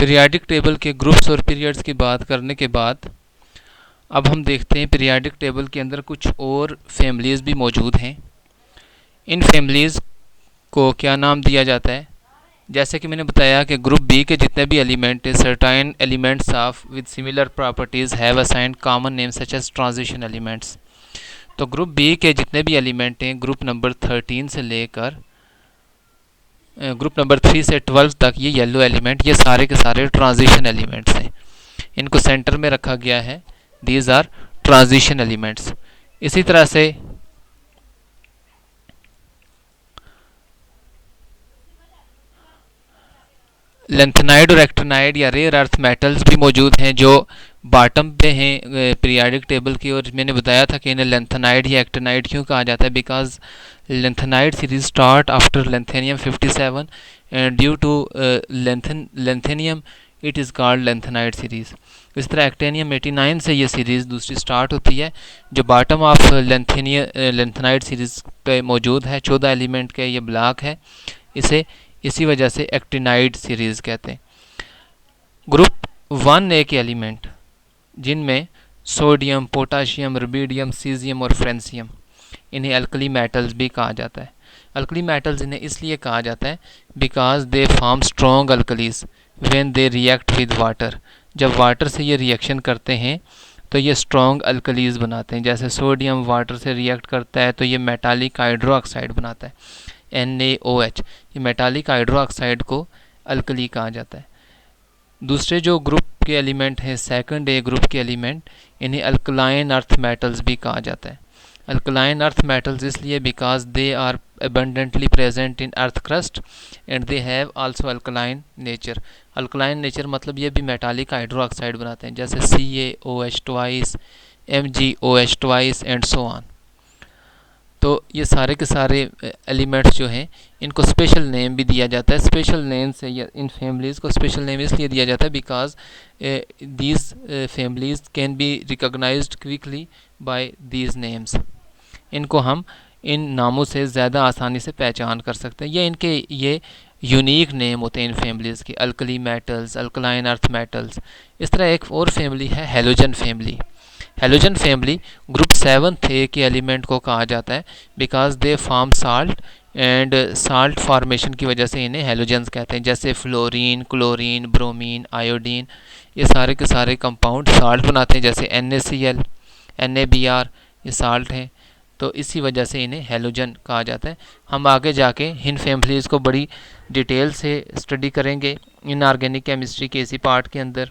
Periodic table के groups और periods की बात करने के बाद अब हम देखते हैं पीरियाडिक टेबल के अंदर कुछ और फैमिलीज़ भी मौजूद हैं। इन फैमिलीज़ को क्या नाम दिया जाता है? जैसे कि मैंने बताया कि ग्रुप बी के जितने भी एलिमेंट हैं, certain elements of with similar properties have assigned common name such as transition elements. तो ग्रुप बी के जितने भी एलिमेंट हैं ग्रुप नंबर 13 से लेकर ग्रुप नंबर 3 से 12 तक, ये येलो एलिमेंट, ये सारे के सारे ट्रांजिशन एलिमेंट्स हैं। इनको सेंटर में रखा गया है। These are transition elements. इसी तरह से लेंथेनाइड और एक्टिनाइड या रेयर अर्थ मेटल्स भी मौजूद हैं जो बॉटम पे हैं पीरियाडिक टेबल की। और मैंने बताया था कि इन्हें लेंथेनाइड या एक्टिनाइड क्यों कहा जाता है, because lanthanide series start after lanthanum 57 and due to lanthanum it is called lanthanide series. इस तरह एक्टेनियम 89 से ये सीरीज़ दूसरी स्टार्ट होती है जो बॉटम ऑफ लेंथेनाइड सीरीज़ पे मौजूद है। 14 एलिमेंट के ये ब्लॉक है, इसे इसी वजह से एक्टिनाइड सीरीज़ कहते हैं। ग्रुप 1A के एलिमेंट जिनमें सोडियम, पोटाशियम, रुबिडियम, सीजियम और फ्रेंसियम, इन्हें अल्कली मेटल्स भी कहा जाता है। अल्कली मेटल्स इन्हें इसलिए कहा जाता है because they form strong alkalis when they react with water. जब वाटर से ये रिएक्शन करते हैं तो ये स्ट्रॉन्ग अल्कलीज बनाते हैं। जैसे सोडियम वाटर से रिएक्ट करता है तो ये मेटालिक हाइड्रो ऑक्साइड बनाता है, NaOH। ये मेटालिक हाइड्रो ऑक्साइड को अल्कली कहा जाता है। दूसरे जो ग्रुप के एलिमेंट हैं, सेकंड ए ग्रुप के एलिमेंट, इन्हें अल्कलाइन अर्थ मेटल्स भी कहा जाता है। अल्कलाइन अर्थ मेटल्स इसलिए because they are abundantly present in earth crust and they have also alkaline nature। Alkaline nature मतलब ये भी मेटालिक हाइड्रो ऑक्साइड बनाते हैं, जैसे CaOH twice, MgOH twice and so on. तो ये सारे के सारे एलिमेंट्स जो हैं इनको स्पेशल नेम भी दिया जाता है। स्पेशल नेम से इन फैमिलीज़ को स्पेशल नेम इसलिए दिया जाता है because these families can be recognised quickly by these names. इनको हम इन नामों से ज़्यादा आसानी से पहचान कर सकते हैं। ये यूनिक नेम होते हैं इन फैमिलीज़ के, alkali metals, alkaline earth metals. इस तरह एक और फैमिली है halogen family. Halogen family group 7A के एलिमेंट को कहा जाता है because they form salt and salt formation की वजह से इन्हें हैलोजन्स कहते हैं। जैसे फ्लोरीन, क्लोरीन, ब्रोमीन, आयोडीन, ये सारे के सारे कंपाउंड साल्ट बनाते हैं। जैसे NaCl, NaBr, ये साल्ट हैं, तो इसी वजह से इन्हें हैलोजन कहा जाता है। हम आगे जाके इन फैमिलीज़ को बड़ी डिटेल से स्टडी करेंगे इनऑर्गेनिक केमिस्ट्री के इसी पार्ट के अंदर।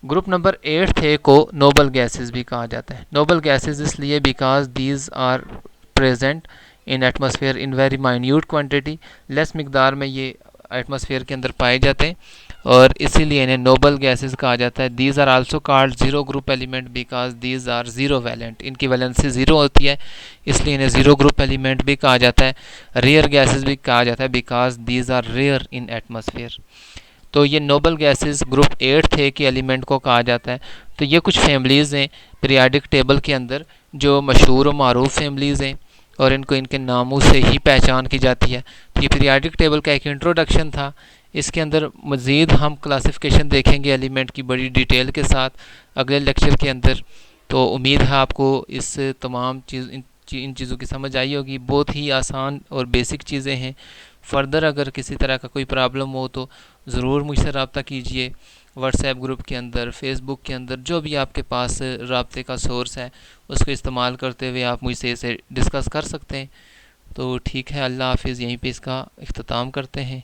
ग्रुप नंबर 8A को नोबल गैसेस भी कहा जाता है। नोबल गैसेस इसलिए because these are present in atmosphere in very minute quantity, less मिकदार में ये एटमॉस्फेयर के अंदर पाए जाते हैं और इसीलिए इन्हें नोबल गैसेस कहा जाता है। These are also called zero group element because these are zero valent. इनकी वैलेंसी ज़ीरो होती है इसलिए इन्हें ज़ीरो ग्रुप एलिमेंट भी कहा जाता है। रेयर गैसेस भी कहा जाता है because these are rare in atmosphere. तो ये नोबल गैसेस ग्रुप 8A के एलिमेंट को कहा जाता है। तो ये कुछ फैमिलीज़ हैं पीरियाडिक टेबल के अंदर जो मशहूर और मारूफ फैमिलीज़ हैं और इनको इनके नामों से ही पहचान की जाती है। तो ये पीरियाडिक टेबल का एक इंट्रोडक्शन था। इसके अंदर मज़ीद हम क्लासिफिकेशन देखेंगे एलिमेंट की बड़ी डिटेल के साथ अगले लेक्चर के अंदर। तो उम्मीद है आपको इस तमाम इन चीज़ों की समझ आई होगी। बहुत ही आसान और बेसिक चीज़ें हैं। फ़र्दर अगर किसी तरह का कोई प्रॉब्लम हो तो ज़रूर मुझसे रब्ता कीजिए। व्हाट्सएप ग्रुप के अंदर, फेसबुक के अंदर, जो भी आपके पास रब्ते का सोर्स है उसको इस्तेमाल करते हुए आप मुझसे इसे डिस्कस कर सकते हैं। तो ठीक है, अल्लाह हाफिज़। यहीं पे इसका इख्तिताम करते हैं।